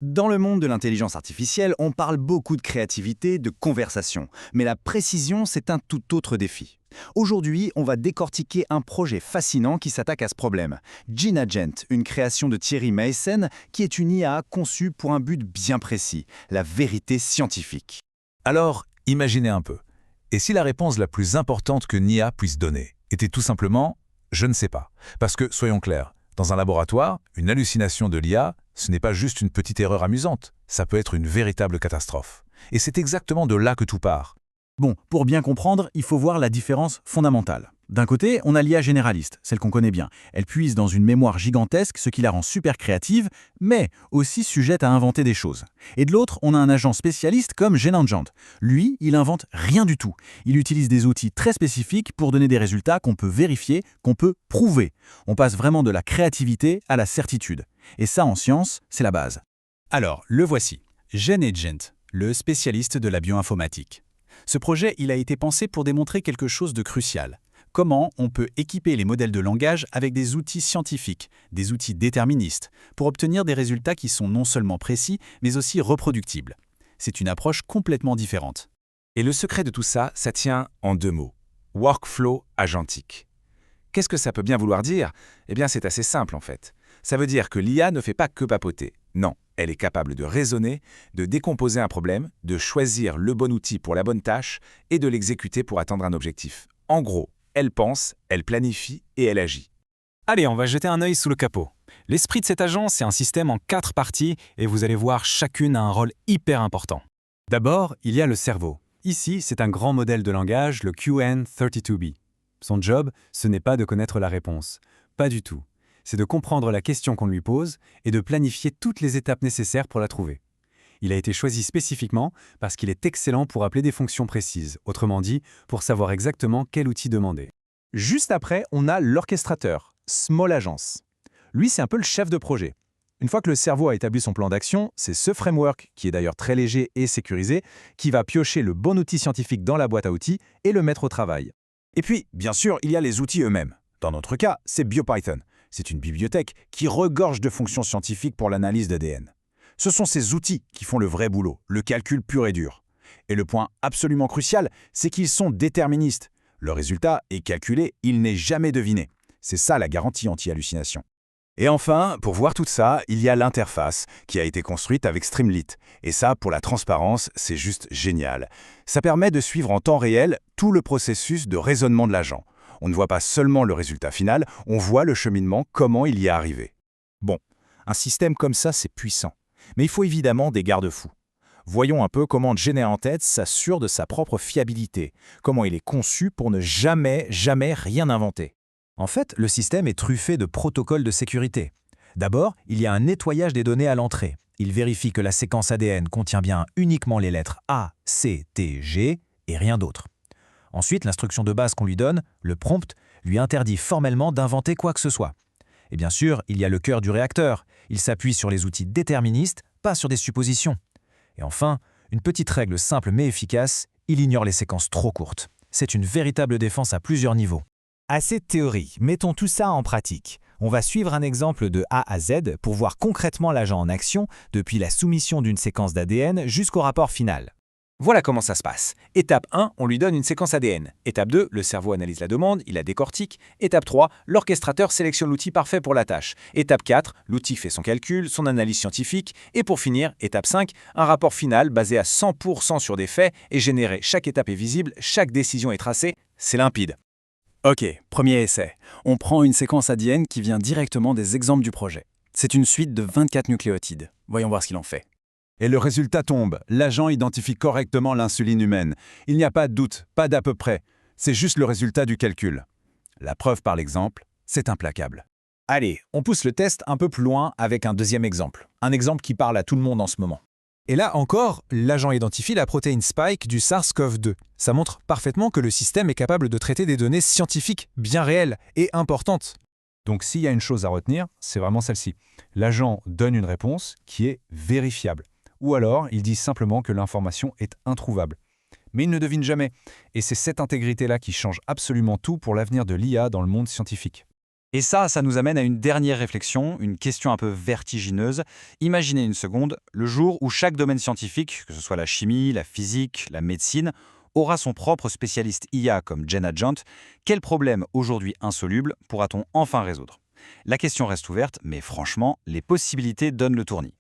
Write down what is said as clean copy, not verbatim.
Dans le monde de l'intelligence artificielle, on parle beaucoup de créativité, de conversation, mais la précision, c'est un tout autre défi. Aujourd'hui, on va décortiquer un projet fascinant qui s'attaque à ce problème. GeneAgent, une création de Thierry Meissen, qui est une IA conçue pour un but bien précis, la vérité scientifique. Alors, imaginez un peu. Et si la réponse la plus importante que NIA puisse donner était tout simplement « je ne sais pas ». Parce que, soyons clairs, dans un laboratoire, une hallucination de l'IA, ce n'est pas juste une petite erreur amusante, ça peut être une véritable catastrophe. Et c'est exactement de là que tout part. Bon, pour bien comprendre, il faut voir la différence fondamentale. D'un côté, on a l'IA généraliste, celle qu'on connaît bien. Elle puise dans une mémoire gigantesque, ce qui la rend super créative, mais aussi sujette à inventer des choses. Et de l'autre, on a un agent spécialiste comme GeneAgent. Lui, il invente rien du tout. Il utilise des outils très spécifiques pour donner des résultats qu'on peut vérifier, qu'on peut prouver. On passe vraiment de la créativité à la certitude. Et ça, en science, c'est la base. Alors, le voici, GeneAgent, le spécialiste de la bioinformatique. Ce projet, il a été pensé pour démontrer quelque chose de crucial. Comment on peut équiper les modèles de langage avec des outils scientifiques, des outils déterministes, pour obtenir des résultats qui sont non seulement précis, mais aussi reproductibles. C'est une approche complètement différente. Et le secret de tout ça, ça tient en deux mots. Workflow agentique. Qu'est-ce que ça peut bien vouloir dire? Eh bien, c'est assez simple en fait. Ça veut dire que l'IA ne fait pas que papoter. Non, elle est capable de raisonner, de décomposer un problème, de choisir le bon outil pour la bonne tâche et de l'exécuter pour atteindre un objectif. En gros, elle pense, elle planifie et elle agit. Allez, on va jeter un œil sous le capot. L'esprit de cet agent, c'est un système en 4 parties et vous allez voir, chacune a un rôle hyper important. D'abord, il y a le cerveau. Ici, c'est un grand modèle de langage, le QN32B. Son job, ce n'est pas de connaître la réponse. Pas du tout. C'est de comprendre la question qu'on lui pose et de planifier toutes les étapes nécessaires pour la trouver. Il a été choisi spécifiquement parce qu'il est excellent pour appeler des fonctions précises, autrement dit, pour savoir exactement quel outil demander. Juste après, on a l'orchestrateur, Small Agence. Lui, c'est un peu le chef de projet. Une fois que le cerveau a établi son plan d'action, c'est ce framework, qui est d'ailleurs très léger et sécurisé, qui va piocher le bon outil scientifique dans la boîte à outils et le mettre au travail. Et puis, bien sûr, il y a les outils eux-mêmes. Dans notre cas, c'est BioPython. C'est une bibliothèque qui regorge de fonctions scientifiques pour l'analyse d'ADN. Ce sont ces outils qui font le vrai boulot, le calcul pur et dur. Et le point absolument crucial, c'est qu'ils sont déterministes. Le résultat est calculé, il n'est jamais deviné. C'est ça la garantie anti-hallucination. Et enfin, pour voir tout ça, il y a l'interface qui a été construite avec Streamlit. Et ça, pour la transparence, c'est juste génial. Ça permet de suivre en temps réel tout le processus de raisonnement de l'agent. On ne voit pas seulement le résultat final, on voit le cheminement, comment il y est arrivé. Bon, un système comme ça, c'est puissant. Mais il faut évidemment des garde-fous. Voyons un peu comment GeneAgent s'assure de sa propre fiabilité, comment il est conçu pour ne jamais rien inventer. En fait, le système est truffé de protocoles de sécurité. D'abord, il y a un nettoyage des données à l'entrée. Il vérifie que la séquence ADN contient bien uniquement les lettres A, C, T, G et rien d'autre. Ensuite, l'instruction de base qu'on lui donne, le prompt, lui interdit formellement d'inventer quoi que ce soit. Et bien sûr, il y a le cœur du réacteur. Il s'appuie sur les outils déterministes, pas sur des suppositions. Et enfin, une petite règle simple mais efficace, il ignore les séquences trop courtes. C'est une véritable défense à plusieurs niveaux. Assez de théorie, mettons tout ça en pratique. On va suivre un exemple de A à Z pour voir concrètement l'agent en action, depuis la soumission d'une séquence d'ADN jusqu'au rapport final. Voilà comment ça se passe. Étape 1, on lui donne une séquence ADN. Étape 2, le cerveau analyse la demande, il la décortique. Étape 3, l'orchestrateur sélectionne l'outil parfait pour la tâche. Étape 4, l'outil fait son calcul, son analyse scientifique. Et pour finir, étape 5, un rapport final basé à 100% sur des faits est généré. Chaque étape est visible, chaque décision est tracée, c'est limpide. Ok, premier essai. On prend une séquence ADN qui vient directement des exemples du projet. C'est une suite de 24 nucléotides. Voyons voir ce qu'il en fait. Et le résultat tombe. L'agent identifie correctement l'insuline humaine. Il n'y a pas de doute, pas d'à peu près. C'est juste le résultat du calcul. La preuve par l'exemple, c'est implacable. Allez, on pousse le test un peu plus loin avec un deuxième exemple. Un exemple qui parle à tout le monde en ce moment. Et là encore, l'agent identifie la protéine Spike du SARS-CoV-2. Ça montre parfaitement que le système est capable de traiter des données scientifiques bien réelles et importantes. Donc s'il y a une chose à retenir, c'est vraiment celle-ci. L'agent donne une réponse qui est vérifiable. Ou alors, il dit simplement que l'information est introuvable. Mais il ne devine jamais. Et c'est cette intégrité-là qui change absolument tout pour l'avenir de l'IA dans le monde scientifique. Et ça nous amène à une dernière réflexion, une question un peu vertigineuse. Imaginez une seconde, le jour où chaque domaine scientifique, que ce soit la chimie, la physique, la médecine, aura son propre spécialiste IA comme Jen Adjant, quel problème aujourd'hui insoluble pourra-t-on enfin résoudre? La question reste ouverte, mais franchement, les possibilités donnent le tournis.